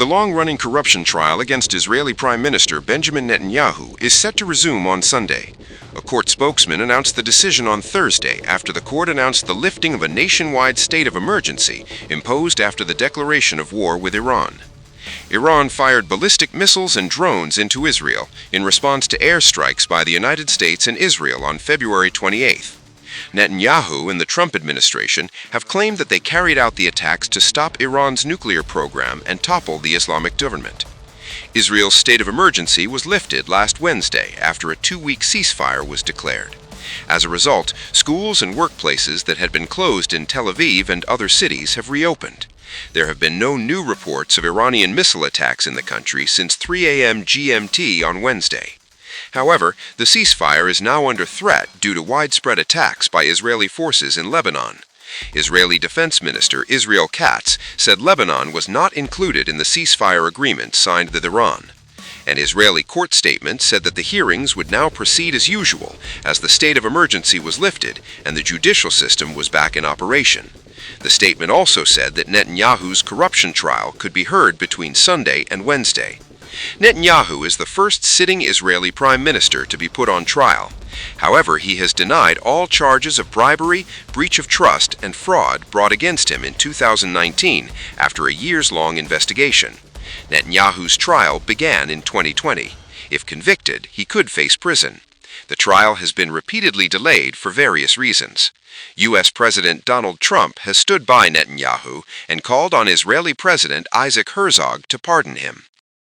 The long-running corruption trial against Israeli Prime Minister Benjamin Netanyahu is set to resume on Sunday. A court spokesman announced the decision on Thursday after the court announced the lifting of a nationwide state of emergency imposed after the declaration of war with Iran. Iran fired ballistic missiles and drones into Israel in response to airstrikes by the United States and Israel on February 28th. Netanyahu and the Trump administration have claimed that they carried out the attacks to stop Iran's nuclear program and topple the Islamic government. Israel's state of emergency was lifted last Wednesday after a 2-week ceasefire was declared. As a result, schools and workplaces that had been closed in Tel Aviv and other cities have reopened. There have been no new reports of Iranian missile attacks in the country since 3 a.m. GMT on Wednesday. However, the ceasefire is now under threat due to widespread attacks by Israeli forces in Lebanon. Israeli Defense Minister Israel Katz said Lebanon was not included in the ceasefire agreement signed with Iran. An Israeli court statement said that the hearings would now proceed as usual as the state of emergency was lifted and the judicial system was back in operation. The statement also said that Netanyahu's corruption trial could be heard between Sunday and Wednesday. Netanyahu is the first sitting Israeli prime minister to be put on trial. However, he has denied all charges of bribery, breach of trust, and fraud brought against him in 2019 after a years-long investigation. Netanyahu's trial began in 2020. If convicted, he could face prison. The trial has been repeatedly delayed for various reasons. U.S. President Donald Trump has stood by Netanyahu and called on Israeli President Isaac Herzog to pardon him.